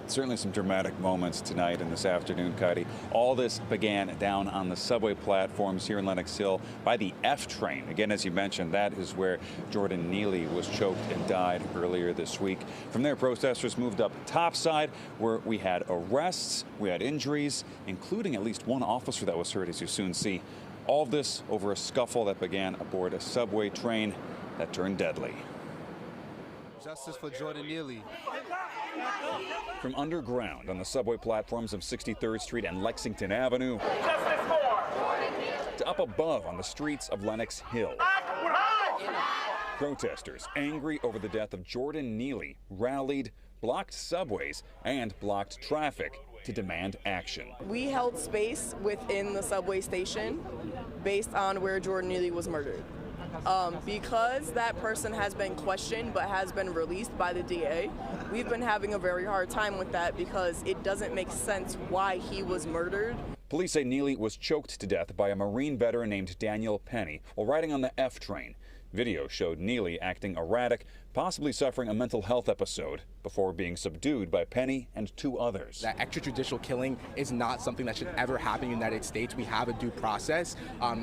Certainly some dramatic moments tonight and this afternoon, Cuddy. All this began down on the subway platforms here in Lenox Hill by the F train. Again, as you mentioned, that is where Jordan Neely was choked and died earlier this week. From there, protesters moved up topside where we had arrests, we had injuries, including at least one officer that was hurt, as you soon see. All of this over a scuffle that began aboard a subway train that turned deadly. Justice for Jordan Neely. From underground on the subway platforms of 63rd Street and Lexington Avenue to up above on the streets of Lenox Hill. Protesters angry over the death of Jordan Neely rallied, blocked subways, and blocked traffic to demand action. We held space within the subway station based on where Jordan Neely was murdered. Because that person has been questioned but has been released by the DA, we've been having a very hard time with that because it doesn't make sense why he was murdered. Police say Neely was choked to death by a Marine veteran named Daniel Penny while riding on the F train. Video showed Neely acting erratic, possibly suffering a mental health episode before being subdued by Penny and two others. That extrajudicial killing is not something that should ever happen in the United States. We have a due process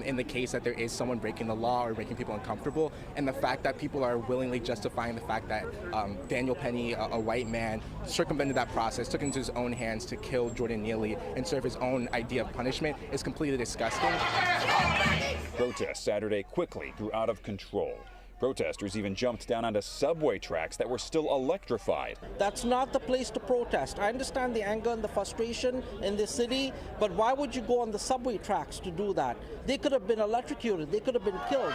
in the case that there is someone breaking the law or making people uncomfortable. And the fact that people are willingly justifying the fact that Daniel Penny, a white man, circumvented that process, took it into his own hands to kill Jordan Neely and serve his own idea of punishment is completely disgusting. Protests Saturday quickly grew out of control. Protesters even jumped down onto subway tracks that were still electrified. That's not the place to protest. I understand the anger and the frustration in the city, but why would you go on the subway tracks to do that? They could have been electrocuted. They could have been killed.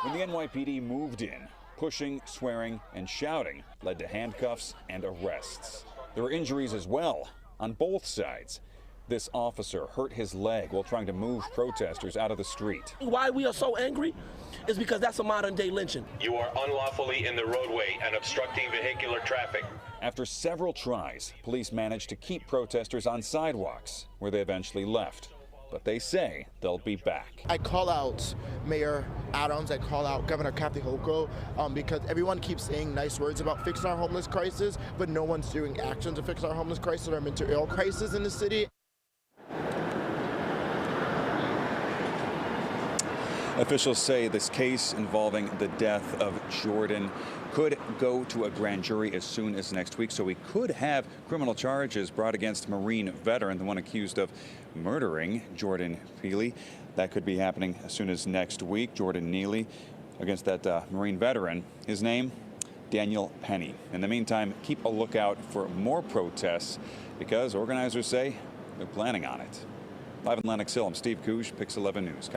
When the NYPD moved in, pushing, swearing, and shouting led to handcuffs and arrests. There were injuries as well on both sides. This officer hurt his leg while trying to move protesters out of the street. Why we are so angry is because that's a modern-day lynching. You are unlawfully in the roadway and obstructing vehicular traffic. After several tries, police managed to keep protesters on sidewalks, where they eventually left. But they say they'll be back. I call out Mayor Adams, I call out Governor KAHLIL because everyone keeps saying nice words about fixing our homeless crisis, but no one's doing action to fix our homeless crisis or our mental ill crisis in the city. Officials say this case involving the death of Jordan could go to a grand jury as soon as next week, so we could have criminal charges brought against Marine veteran, the one accused of murdering Jordan Neely. That could be happening as soon as next week. Jordan Neely against that Marine veteran. His name, Daniel Penny. In the meantime, keep a lookout for more protests because organizers say they're planning on it. Live in Lenox Hill, I'm Steve Couch, Pix 11 News.